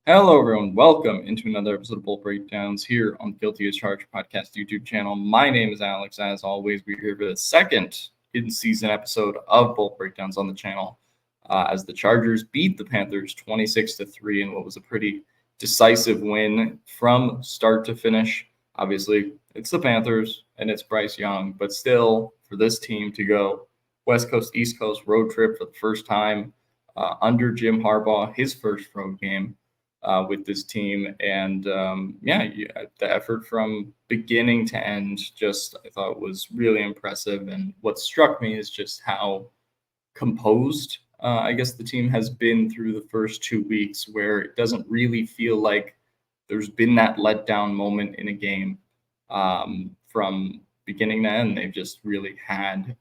Hello, everyone. Welcome into another episode of Bull Breakdowns here on the Guilty as Charged podcast YouTube channel. My name is Alex. As always, we're here for the second in-season episode of Bull Breakdowns on the channel as the Chargers beat the Panthers 26-3 in what was a pretty decisive win from start to finish. Obviously, it's the Panthers and it's Bryce Young, but still, for this team to go West Coast, East Coast road trip for the first time under Jim Harbaugh, his first road game, with this team. And the effort from beginning to end just I thought was really impressive. And what struck me is just how composed I guess the team has been through the first 2 weeks, where it doesn't really feel like there's been that letdown moment in a game from beginning to end. They've just really had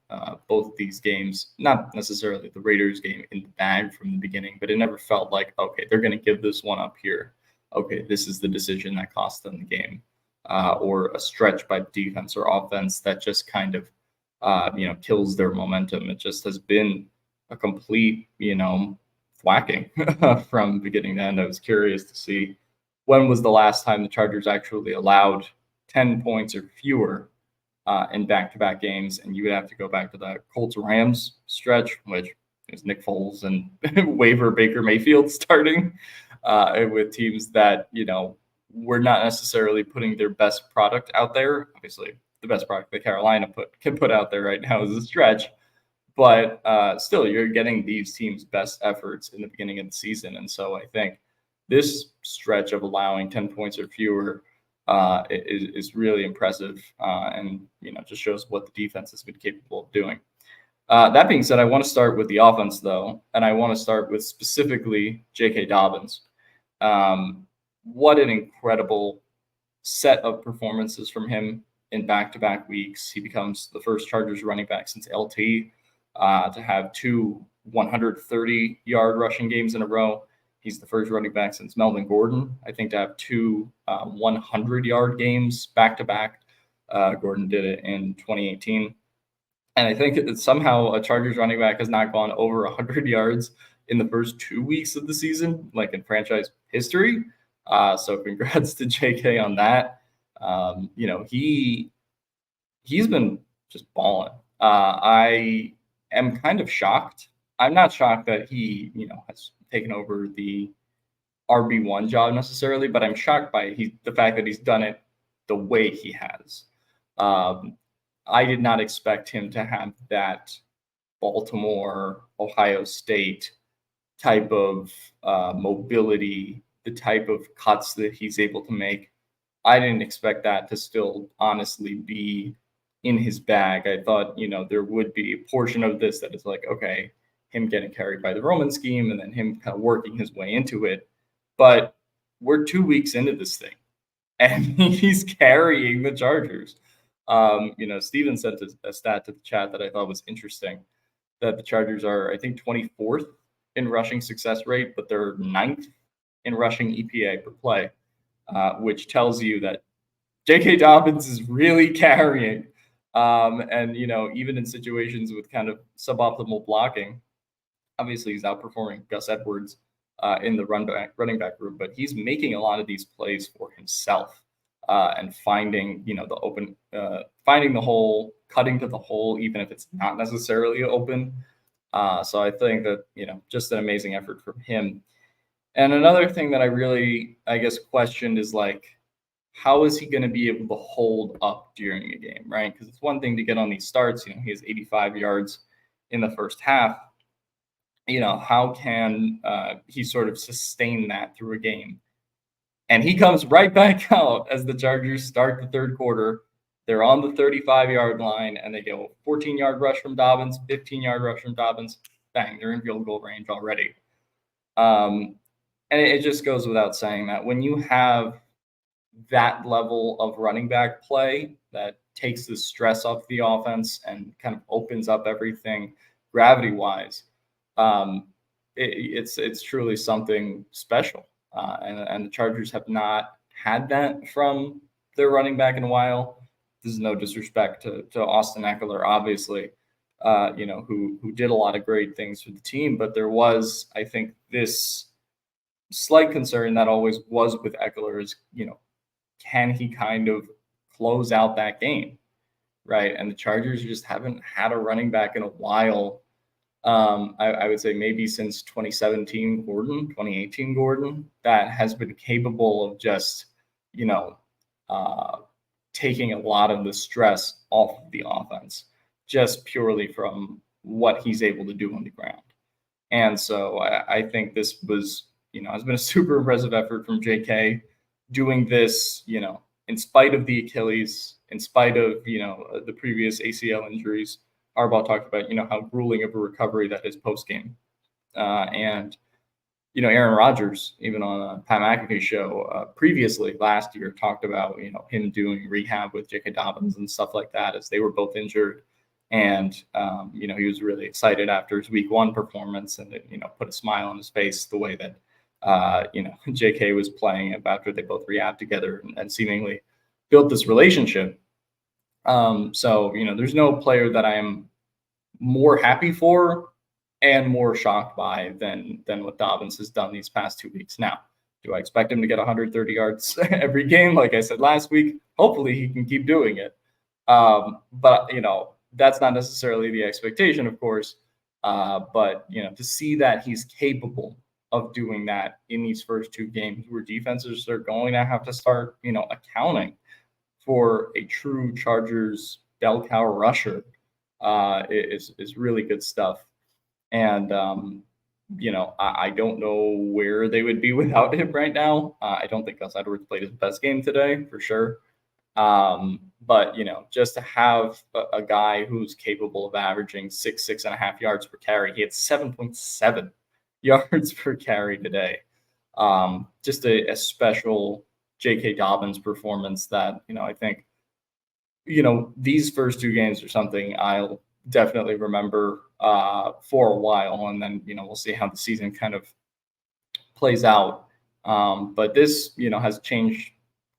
both of these games, not necessarily the Raiders game, in the bag from the beginning, but it never felt like, okay, they're going to give this one up here. Okay, this is the decision that cost them the game, or a stretch by defense or offense that just kind of, kills their momentum. It just has been a complete, thwacking from beginning to end. I was curious to see when was the last time the Chargers actually allowed 10 points or fewer in back-to-back games, and you would have to go back to that Colts-Rams stretch, which is Nick Foles and waiver Baker Mayfield starting with teams that, were not necessarily putting their best product out there. Obviously, the best product that Carolina can put out there right now is a stretch, but still, you're getting these teams' best efforts in the beginning of the season, and so I think this stretch of allowing 10 points or fewer is really impressive, and just shows what the defense has been capable of doing. That being said, I want to start with the offense, though, and I want to start with specifically JK Dobbins. What an incredible set of performances from him in back-to-back weeks. He becomes the first Chargers running back since LT to have two 130-yard rushing games in a row. He's the first running back since Melvin Gordon, I think, to have two 100-yard games back-to-back. Gordon did it in 2018. And I think that somehow a Chargers running back has not gone over 100 yards in the first 2 weeks of the season, like in franchise history. So congrats to JK on that. He's been just balling. I am kind of shocked. I'm not shocked that he, has taken over the RB1 job necessarily, but I'm shocked by the fact that he's done it the way he has. I did not expect him to have that Baltimore, Ohio State type of mobility, the type of cuts that he's able to make. I didn't expect that to still honestly be in his bag. I thought, there would be a portion of this that is like, okay, him getting carried by the Roman scheme and then him kind of working his way into it. But we're 2 weeks into this thing, and he's carrying the Chargers. Steven sent a stat to the chat that I thought was interesting, that the Chargers are, I think, 24th in rushing success rate, but they're 9th in rushing EPA per play, which tells you that JK Dobbins is really carrying. And, even in situations with kind of suboptimal blocking, obviously he's outperforming Gus Edwards in the running back group, but he's making a lot of these plays for himself and finding, the open, finding the hole, cutting to the hole, even if it's not necessarily open. So I think that, just an amazing effort from him. And another thing that I really, I guess, questioned is like, how is he going to be able to hold up during a game, right? Because it's one thing to get on these starts. He has 85 yards in the first half. How can he sort of sustain that through a game? And he comes right back out as the Chargers start the third quarter. They're on the 35-yard line, and they go 14-yard rush from Dobbins, 15-yard rush from Dobbins. Bang, they're in field goal range already. And it just goes without saying that when you have that level of running back play that takes the stress off the offense and kind of opens up everything gravity-wise, it's truly something special. And the Chargers have not had that from their running back in a while. This is no disrespect to Austin Eckler, obviously, who did a lot of great things for the team. But there was, I think, this slight concern that always was with Eckler is, can he kind of close out that game, right? And the Chargers just haven't had a running back in a while. I would say maybe since 2017 Gordon, 2018 Gordon, that has been capable of just, taking a lot of the stress off of the offense, just purely from what he's able to do on the ground. And so I think this was, has been a super impressive effort from JK doing this, in spite of the Achilles, in spite of, the previous ACL injuries. Harbaugh talked about, how grueling of a recovery that is post-game. And, Aaron Rodgers, even on a Pat McAfee show previously last year, talked about, him doing rehab with JK Dobbins and stuff like that as they were both injured. And, he was really excited after his week 1 performance, and it, put a smile on his face the way that, JK was playing after they both rehabbed together and seemingly built this relationship. So, there's no player that I am more happy for and more shocked by than what Dobbins has done these past 2 weeks. Now, do I expect him to get 130 yards every game? Like I said last week, hopefully he can keep doing it. But, that's not necessarily the expectation, of course. But, to see that he's capable of doing that in these first 2 games where defenses are going to have to start, accounting for a true Chargers bell cow rusher is really good stuff. And, I don't know where they would be without him right now. I don't think Gus Edwards played his best game today, for sure. But, just to have a guy who's capable of averaging 6.5 yards per carry, he had 7.7 yards per carry today. Just a special JK Dobbins performance that, I think, these first 2 games are something I'll definitely remember for a while. And then, we'll see how the season kind of plays out. But this, has changed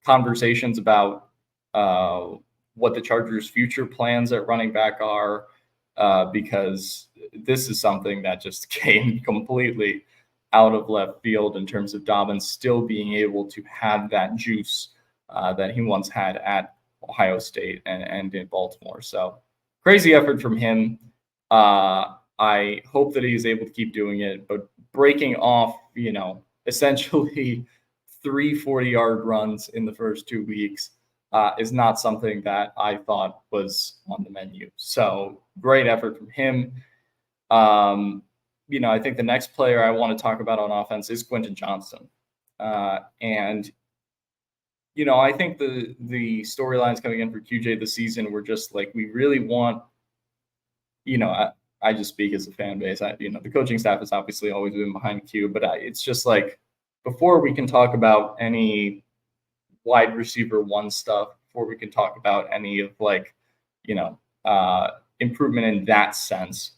conversations about what the Chargers' future plans at running back are, because this is something that just came completely out of left field in terms of Dobbins still being able to have that juice that he once had at Ohio State and in Baltimore. So crazy effort from him. I hope that he's able to keep doing it, but breaking off, essentially 3 40-yard runs in the first 2 weeks is not something that I thought was on the menu. So great effort from him. I think the next player I want to talk about on offense is Quentin Johnston. And I think the storylines coming in for QJ this season were just like, we really want, I just speak as a fan base. The coaching staff has obviously always been behind Q, but it's just like, before we can talk about any wide receiver 1 stuff, before we can talk about any of improvement in that sense,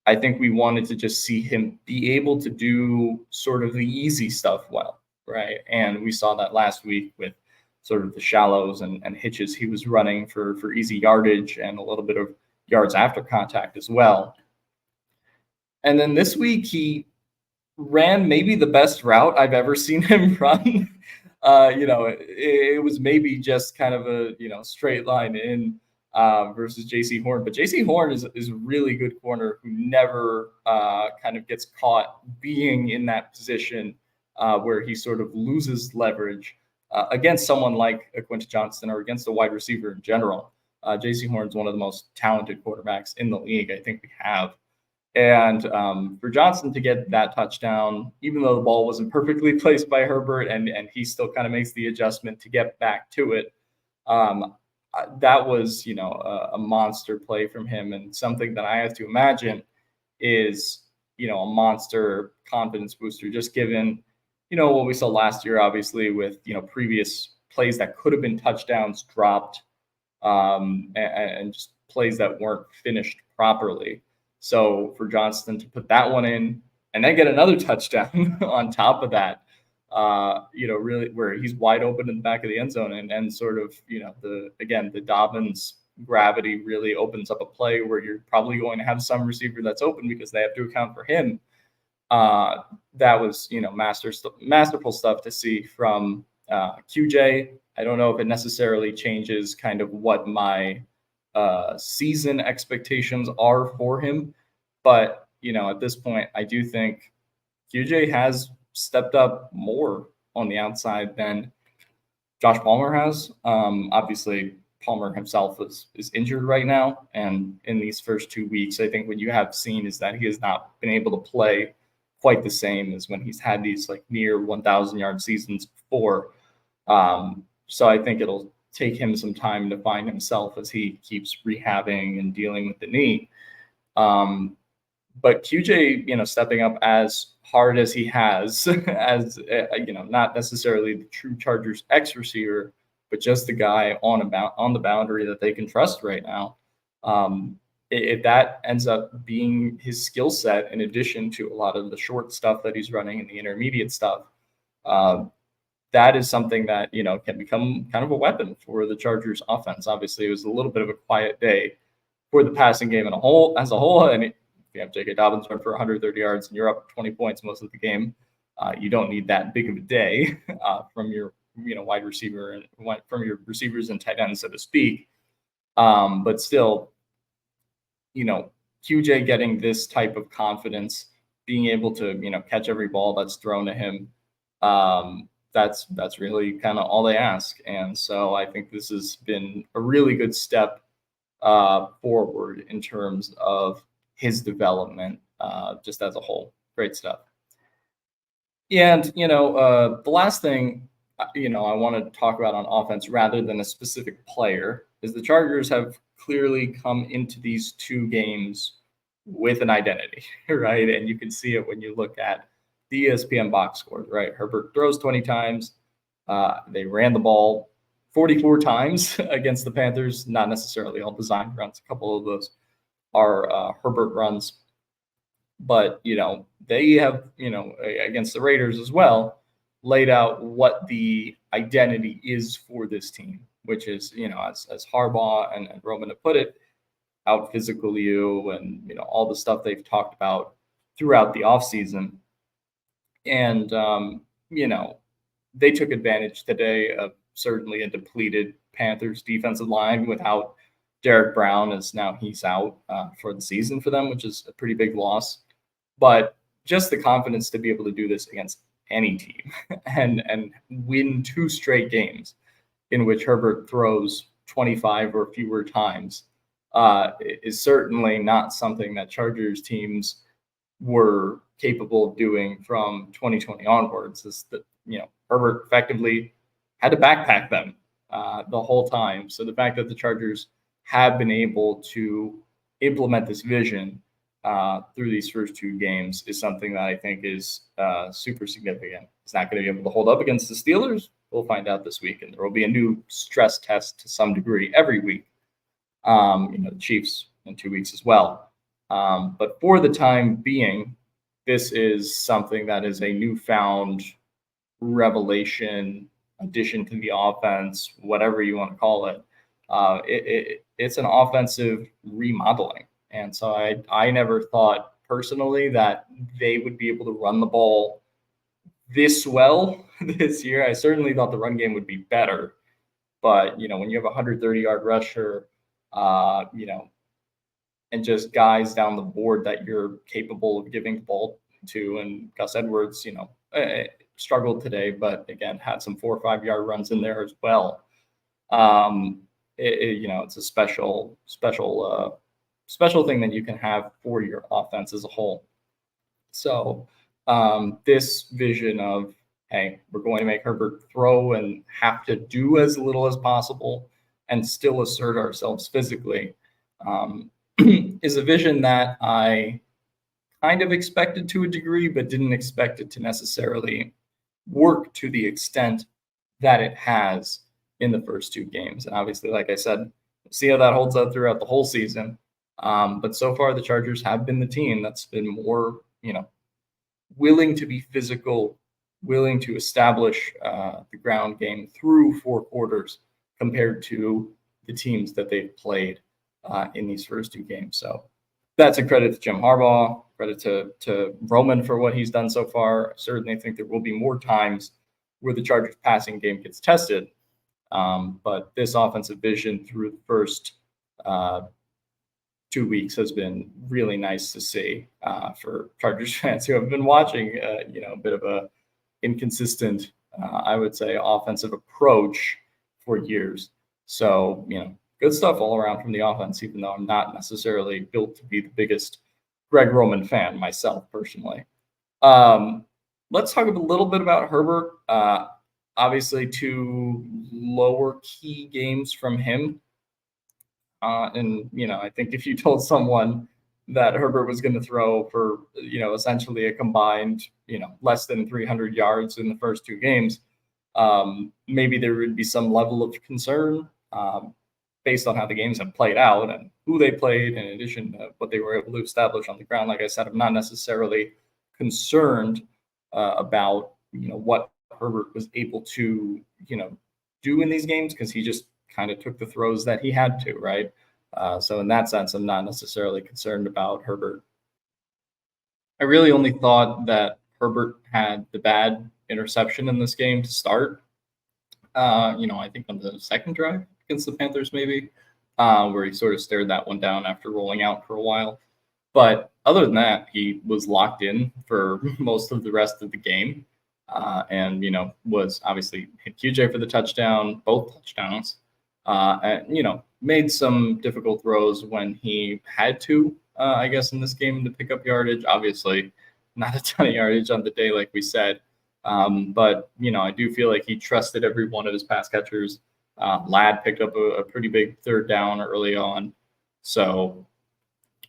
I think we wanted to just see him be able to do sort of the easy stuff well, right? And we saw that last week with sort of the shallows and hitches he was running for easy yardage and a little bit of yards after contact as well. And then this week he ran maybe the best route I've ever seen him run. It was maybe just kind of a, straight line in versus JC Horn. But JC Horn is a really good corner who never kind of gets caught being in that position where he sort of loses leverage against someone like Quentin Johnston or against a wide receiver in general. JC Horn is one of the most talented quarterbacks in the league, I think we have. And for Johnston to get that touchdown, even though the ball wasn't perfectly placed by Herbert and he still kind of makes the adjustment to get back to it, that was, a monster play from him, and something that I have to imagine is, a monster confidence booster, just given, what we saw last year, obviously, with, previous plays that could have been touchdowns dropped and just plays that weren't finished properly. So for Johnston to put that one in and then get another touchdown on top of that, really where he's wide open in the back of the end zone and sort of, the Dobbins gravity really opens up a play where you're probably going to have some receiver that's open because they have to account for him. That was, masterful stuff to see from QJ. I don't know if it necessarily changes kind of what my season expectations are for him, but at this point, I do think QJ has stepped up more on the outside than Josh Palmer has. Obviously, Palmer himself is injured right now, and in these first 2 weeks, I think what you have seen is that he has not been able to play quite the same as when he's had these like near 1,000-yard seasons before. So I think it'll take him some time to find himself as he keeps rehabbing and dealing with the knee. But QJ, stepping up as hard as he has, as not necessarily the true Chargers X receiver, but just the guy on the boundary that they can trust right now. If that ends up being his skill set, in addition to a lot of the short stuff that he's running and the intermediate stuff, that is something that can become kind of a weapon for the Chargers offense. Obviously, it was a little bit of a quiet day for the passing game as a whole, and if you have JK Dobbins run for 130 yards and you're up 20 points most of the game, you don't need that big of a day from your wide receiver and from your receivers and tight ends, so to speak. But still, QJ getting this type of confidence, being able to catch every ball that's thrown to him, that's really kind of all they ask. And so I think this has been a really good step forward in terms of his development, just as a whole. Great stuff. And the last thing I want to talk about on offense, rather than a specific player, is the Chargers have clearly come into these two games with an identity, right? And you can see it when you look at the ESPN box scores, right? Herbert throws 20 times. They ran the ball 44 times against the Panthers, not necessarily all design runs. A couple of those are Herbert runs. But, they have, against the Raiders as well, laid out what the identity is for this team, which is, as Harbaugh and Roman have put it, out physical you and, all the stuff they've talked about throughout the offseason. And, they took advantage today of certainly a depleted Panthers defensive line without Derek Brown, as now he's out for the season for them, which is a pretty big loss. But just the confidence to be able to do this against any team and win 2 straight games in which Herbert throws 25 or fewer times is certainly not something that Chargers teams were capable of doing from 2020 onwards. Is that Herbert effectively had to backpack them the whole time. So the fact that the Chargers have been able to implement this vision through these first 2 games is something that I think is super significant. It's not going to be able to hold up against the Steelers. We'll find out this week, and there will be a new stress test to some degree every week. The Chiefs in 2 weeks as well. But for the time being, this is something that is a newfound revelation, addition to the offense, whatever you want to call it. It's an offensive remodeling. And so I never thought personally that they would be able to run the ball this well this year. I certainly thought the run game would be better. But, when you have a 130-yard rusher, and just guys down the board that you're capable of giving the ball to, and Gus Edwards, struggled today, but again, had some 4 or 5 yard runs in there as well. It's a special thing that you can have for your offense as a whole. So this vision of, hey, we're going to make Herbert throw and have to do as little as possible and still assert ourselves physically is a vision that I kind of expected to a degree, but didn't expect it to necessarily work to the extent that it has in the first 2 games. And obviously, like I said, we'll see how that holds up throughout the whole season. But so far, the Chargers have been the team that's been more, willing to be physical, willing to establish the ground game through 4 quarters compared to the teams that they've played in these first 2 games. So that's a credit to Jim Harbaugh, Credit to Roman for what he's done so far. I certainly think there will be more times where the Chargers passing game gets tested. But this offensive vision through the first 2 weeks has been really nice to see for Chargers fans who have been watching, a bit of a inconsistent, I would say, offensive approach for years. So, good stuff all around from the offense, even though I'm not necessarily built to be the biggest Greg Roman fan myself personally. Let's talk a little bit about Herbert. Obviously, 2 lower key games from him. I think if you told someone that Herbert was going to throw for, essentially a combined, less than 300 yards in the first 2 games, maybe there would be some level of concern based on how the games have played out and who they played, in addition to what they were able to establish on the ground. Like I said, I'm not necessarily concerned about, what Herbert was able to, do in these games, because he just kind of took the throws that he had to, right? So in that sense, I'm not necessarily concerned about Herbert. I really only thought that Herbert had the bad interception in this game to start. I think on the second drive against the Panthers, maybe, where he sort of stared that one down after rolling out for a while. But other than that, he was locked in for most of the rest of the game. And was obviously hit QJ for the touchdown, both touchdowns. And made some difficult throws when he had to, I guess, in this game to pick up yardage. Obviously, not a ton of yardage on the day, like we said. But I do feel like he trusted every one of his pass catchers. Ladd picked up a pretty big third down early on. So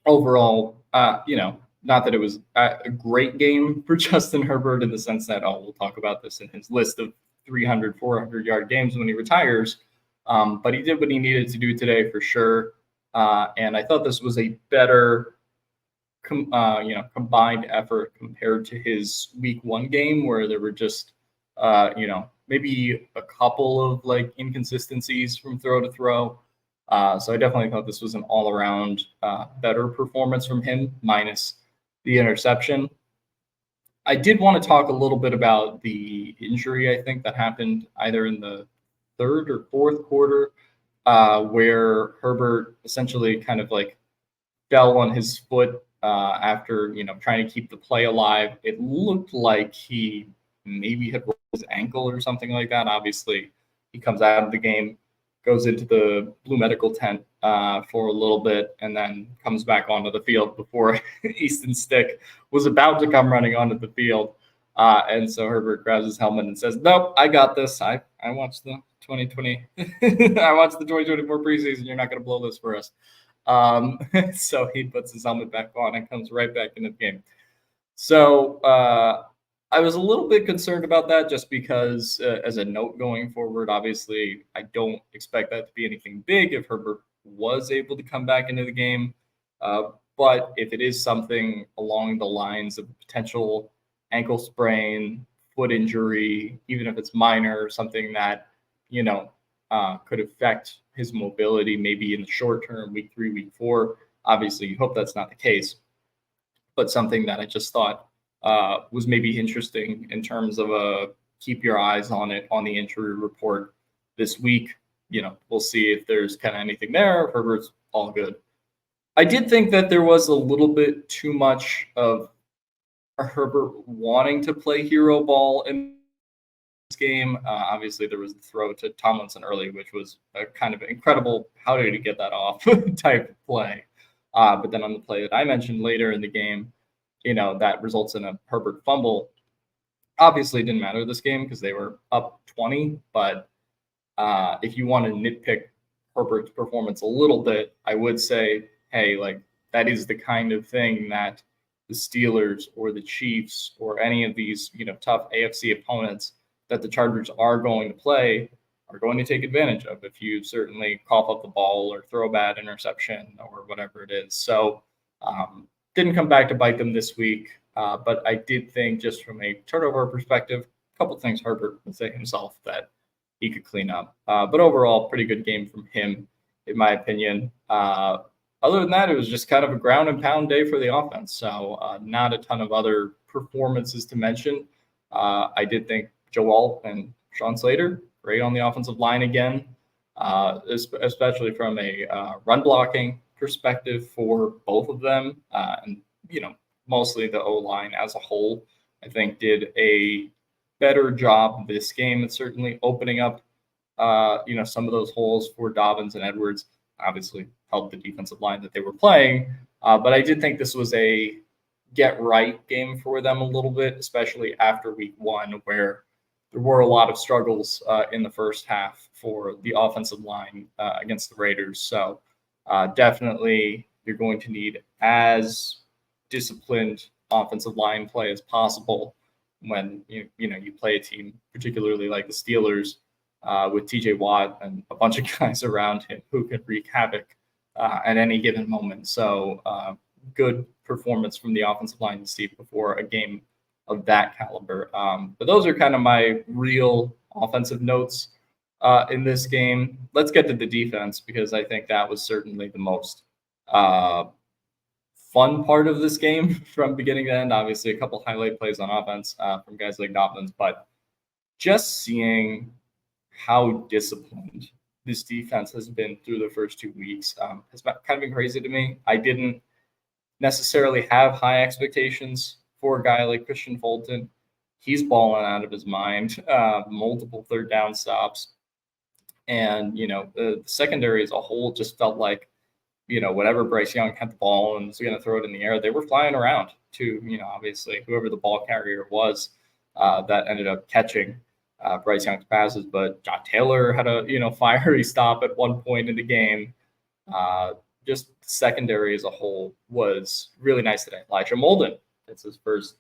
overall, not that it was a great game for Justin Herbert in the sense that, we'll talk about this in his list of 300, 400-yard games when he retires. But he did what he needed to do today for sure. And I thought this was a better, combined effort compared to his week 1 game, where there were just, maybe a couple of inconsistencies from throw to throw. So I definitely thought this was an all around better performance from him, minus the interception. I did want to talk a little bit about the injury, I think, that happened either in the 3rd or 4th quarter, where Herbert essentially kind of fell on his foot after trying to keep the play alive. It looked like he maybe had rolled his ankle or something like that. Obviously, he comes out of the game, goes into the blue medical tent for a little bit, and then comes back onto the field before Easton Stick was about to come running onto the field. And so Herbert grabs his helmet and says, "Nope, I got this. I watched the 2020. I watched the 2024 preseason. You're not going to blow this for us." So he puts his helmet back on and comes right back into the game. So I was a little bit concerned about that, just because as a note going forward, obviously, I don't expect that to be anything big if Herbert was able to come back into the game. But if it is something along the lines of potential ankle sprain, foot injury, even if it's minor, something that, could affect his mobility maybe in the short term, week 3, week 4, obviously you hope that's not the case, but something that I just thought was maybe interesting in terms of keep your eyes on it on the injury report this week. We'll see if there's kind of anything there. If Herbert's all good. I did think that there was a little bit too much of Herbert wanting to play hero ball in this game. Obviously, there was the throw to Tomlinson early, which was a kind of incredible, how did he get that off type play. But then on the play that I mentioned later in the game, that results in a Herbert fumble. Obviously, it didn't matter this game because they were up 20. But if you want to nitpick Herbert's performance a little bit, I would say, hey, that is the kind of thing that the Steelers or the Chiefs or any of these, tough AFC opponents that the Chargers are going to play are going to take advantage of if you certainly cough up the ball or throw a bad interception or whatever it is. So didn't come back to bite them this week. But I did think, just from a turnover perspective, a couple of things Herbert would say himself that he could clean up. But overall, pretty good game from him, in my opinion. other than that, it was just kind of a ground and pound day for the offense. So not a ton of other performances to mention. I did think Joe Alt and Sean Slater great on the offensive line again, especially from a run blocking perspective for both of them, and mostly the O line as a whole. I think did a better job this game at certainly opening up, some of those holes for Dobbins and Edwards. Obviously, helped the defensive line that they were playing, but I did think this was a get right game for them a little bit, especially after week one, where there were a lot of struggles in the first half for the offensive line against the Raiders. So definitely you're going to need as disciplined offensive line play as possible when you play a team, particularly like the Steelers, with TJ Watt and a bunch of guys around him who can wreak havoc at any given moment. So good performance from the offensive line to see before a game of that caliber. But those are kind of my real offensive notes in this game. Let's get to the defense, because I think that was certainly the most fun part of this game from beginning to end. Obviously, a couple highlight plays on offense from guys like Dobbins, but just seeing how disciplined this defense has been through the first 2 weeks has kind of been crazy to me. I didn't necessarily have high expectations for a guy like Christian Fulton. He's balling out of his mind, multiple third down stops. And, the secondary as a whole just felt like, whenever Bryce Young had the ball and was going to throw it in the air, they were flying around to, obviously whoever the ball carrier was that ended up catching Bryce Young's passes. But John Taylor had a, fiery stop at one point in the game. Just secondary as a whole was really nice today. Elijah Molden, it's his first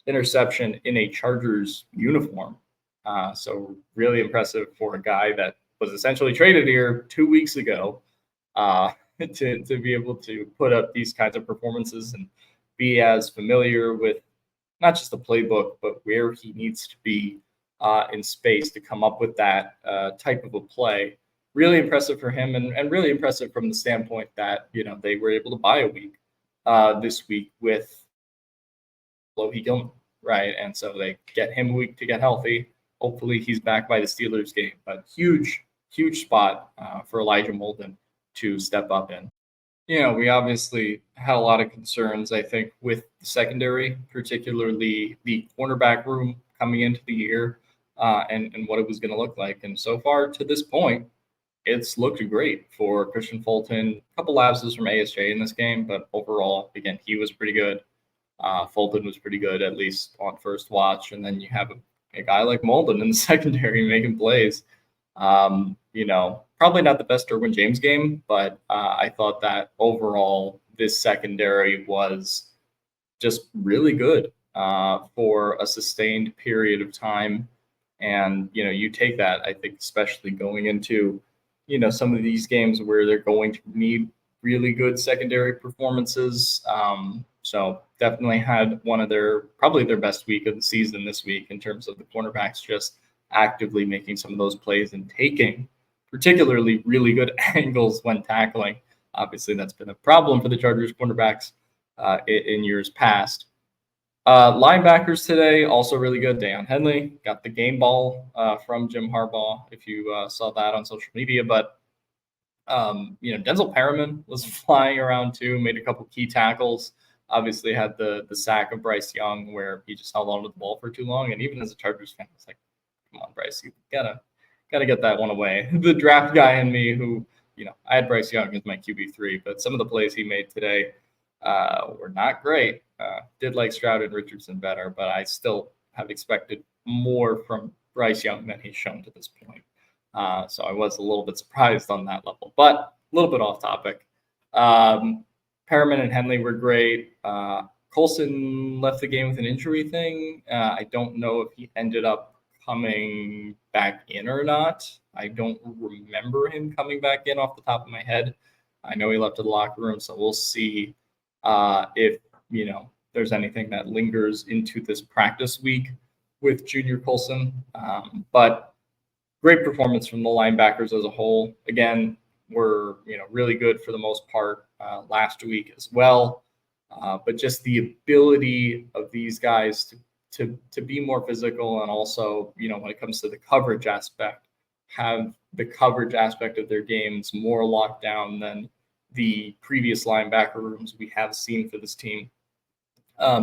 interception in a Chargers uniform. So really impressive for a guy that was essentially traded here 2 weeks ago to be able to put up these kinds of performances and be as familiar with not just the playbook, but where he needs to be in space to come up with that type of a play. Really impressive for him, and really impressive from the standpoint that, they were able to buy a week this week with Lohi Gilman, right? And so they get him a week to get healthy. Hopefully he's back by the Steelers game, but huge spot for Elijah Molden to step up in. We obviously had a lot of concerns, I think, with the secondary, particularly the cornerback room coming into the year and what it was going to look like. And so far to this point, it's looked great for Christian Fulton. A couple lapses from ASJ in this game, but overall, again, he was pretty good. Fulton was pretty good, at least on first watch. And then you have a guy like Molden in the secondary making plays. Probably not the best Derwin James game, but I thought that overall this secondary was just really good for a sustained period of time. And, you take that, I think, especially going into, some of these games where they're going to need really good secondary performances. So definitely had one of probably their best week of the season this week in terms of the cornerbacks just actively making some of those plays and taking particularly really good angles when tackling. Obviously, that's been a problem for the Chargers cornerbacks in years past. Linebackers today, also really good. Deion Henley got the game ball from Jim Harbaugh, if you saw that on social media. But, Denzel Perriman was flying around too, made a couple key tackles. Obviously had the sack of Bryce Young where he just held on to the ball for too long. And even as a Chargers fan, it's like, come on, Bryce, you gotta get that one away. The draft guy in me who, I had Bryce Young as my QB3, but some of the plays he made today were not great. Did like Stroud and Richardson better, but I still have expected more from Bryce Young than he's shown to this point. So I was a little bit surprised on that level, but a little bit off topic. Perriman and Henley were great. Colson left the game with an injury thing. I don't know if he ended up coming back in or not. I don't remember him coming back in off the top of my head. I know he left to the locker room, so we'll see if, there's anything that lingers into this practice week with Junior Colson. But great performance from the linebackers as a whole. Again, were, really good for the most part last week as well. But just the ability of these guys to be more physical, and also, when it comes to the coverage aspect, have the coverage aspect of their games more locked down than the previous linebacker rooms we have seen for this team.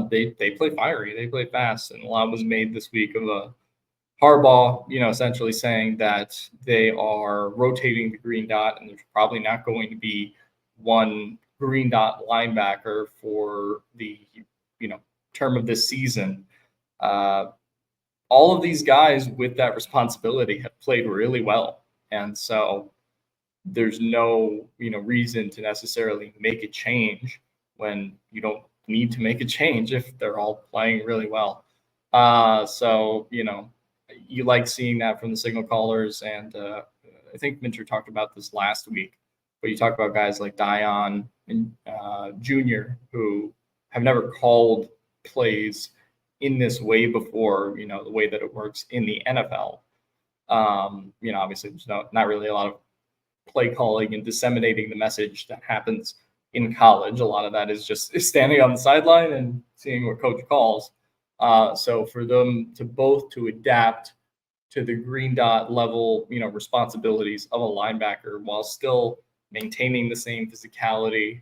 They play fiery, they play fast, and a lot was made this week of a Harbaugh, essentially saying that they are rotating the green dot, and there's probably not going to be one green dot linebacker for the term of this season. All of these guys with that responsibility have played really well, and so there's no reason to necessarily make a change when you don't need to make a change if they're all playing really well. So you like seeing that from the signal callers, and I think Minter talked about this last week, but you talk about guys like Dion and Junior, who have never called plays in this way before, the way that it works in the NFL. Obviously there's not really a lot of play calling and disseminating the message that happens in college. A lot of that is just standing on the sideline and seeing what coach calls. So for them to adapt to the green dot level, responsibilities of a linebacker while still maintaining the same physicality,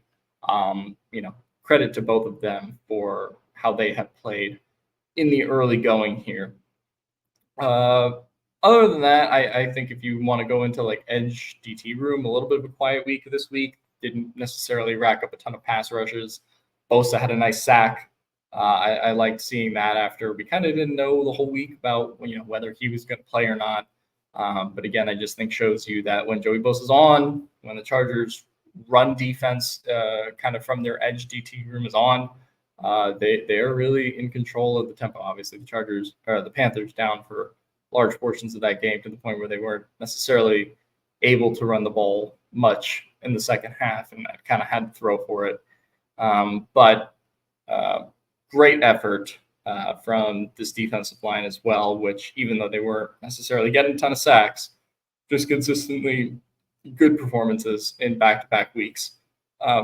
credit to both of them for how they have played in the early going here. Other than that, I think if you want to go into like edge DT room, a little bit of a quiet week this week. Didn't necessarily rack up a ton of pass rushes. Bosa had a nice sack. I liked seeing that after we kind of didn't know the whole week about whether he was going to play or not. But again, I just think shows you that when Joey Bosa's on, when the Chargers run defense kind of from their edge DT room is on, they are really in control of the tempo. Obviously, the Panthers down for large portions of that game to the point where they weren't necessarily able to run the ball much in the second half, and I kind of had to throw for it. But great effort from this defensive line as well, which even though they weren't necessarily getting a ton of sacks, just consistently good performances in back-to-back weeks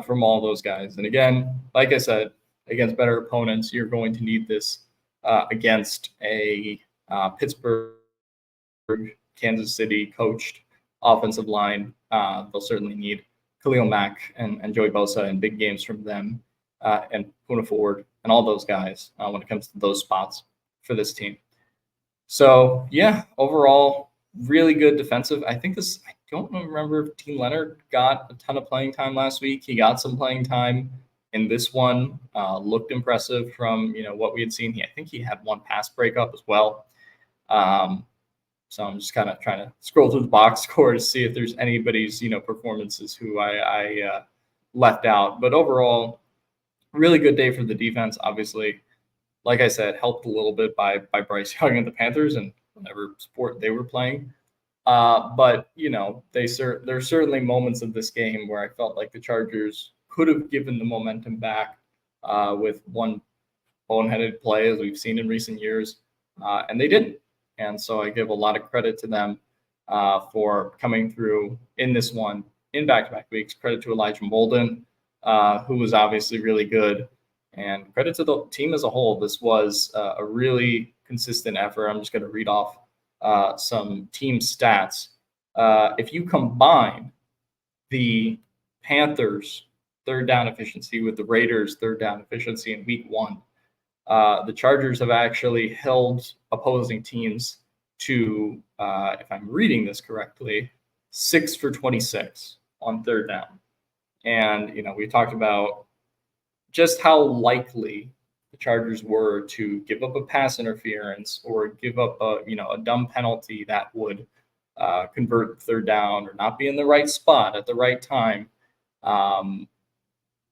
from all those guys. And again, like I said, against better opponents, you're going to need this against a Pittsburgh, Kansas City coached offensive line. They'll certainly need Khalil Mack and Joey Bosa in big games from them, and Poona Ford and all those guys when it comes to those spots for this team. So yeah, overall, really good defensive. I don't remember if Team Leonard got a ton of playing time last week. He got some playing time in this one. Looked impressive from what we had seen. I think he had one pass breakup as well. So I'm just kind of trying to scroll through the box score to see if there's anybody's performances who I left out. But overall, really good day for the defense. Obviously, like I said, helped a little bit by Bryce Young and the Panthers and whatever sport they were playing. But there's certainly moments of this game where I felt like the Chargers could have given the momentum back with one boneheaded play, as we've seen in recent years, and they didn't. And so I give a lot of credit to them for coming through in this one in back-to-back weeks. Credit to Elijah Molden, who was obviously really good, and credit to the team as a whole. This was a really consistent effort. I'm just going to read off some team stats. If you combine the Panthers' third down efficiency with the Raiders' third down efficiency in week one, the Chargers have actually held opposing teams to, if I'm reading this correctly, 6 for 26 on third down. And, we talked about just how likely the Chargers were to give up a pass interference or give up a dumb penalty that would convert third down or not be in the right spot at the right time.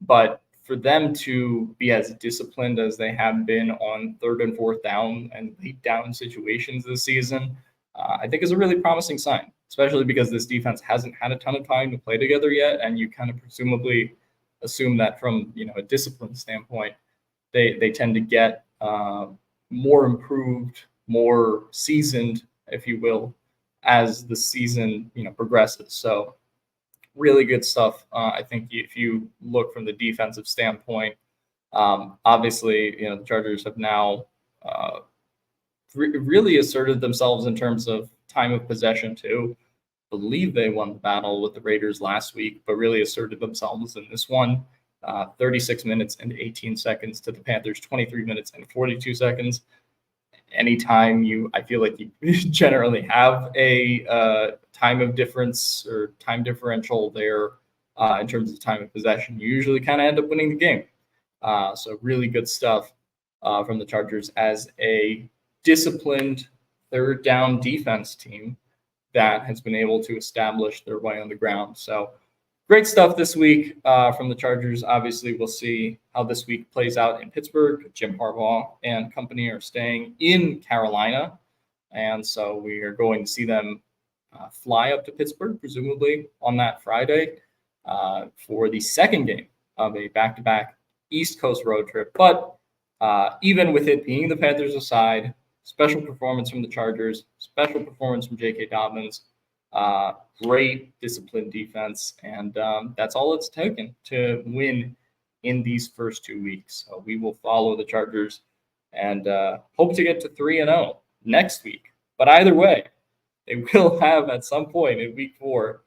But for them to be as disciplined as they have been on third and fourth down and late down situations this season, I think is a really promising sign, especially because this defense hasn't had a ton of time to play together yet. And you kind of presumably assume that from, a discipline standpoint, they tend to get more improved, more seasoned, if you will, as the season, progresses. So really good stuff. I think if you look from the defensive standpoint, obviously, the Chargers have now really asserted themselves in terms of time of possession too. Believe they won the battle with the Raiders last week, but really asserted themselves in this one. 36 minutes and 18 seconds to the Panthers, 23 minutes and 42 seconds. Anytime I feel like you generally have a time of difference or time differential there in terms of time of possession, you usually kind of end up winning the game. So really good stuff from the Chargers as a disciplined third down defense team that has been able to establish their way on the ground. So great stuff this week from the Chargers. Obviously, we'll see how this week plays out in Pittsburgh. Jim Harbaugh and company are staying in Carolina. And so we are going to see them fly up to Pittsburgh, presumably on that Friday for the second game of a back-to-back East Coast road trip. But even with it being the Panthers aside, special performance from the Chargers, special performance from JK Dobbins, great disciplined defense, and that's all it's taken to win in these first 2 weeks. So we will follow the Chargers and hope to get to 3-0 next week. But either way, they will have at some point in week 4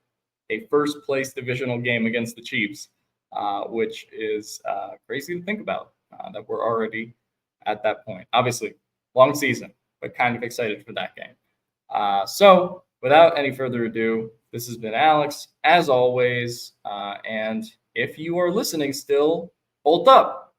a first place divisional game against the Chiefs, which is crazy to think about that we're already at that point. Obviously, long season, but kind of excited for that game. So without any further ado, this has been Alex, as always. And if you are listening still, bolt up.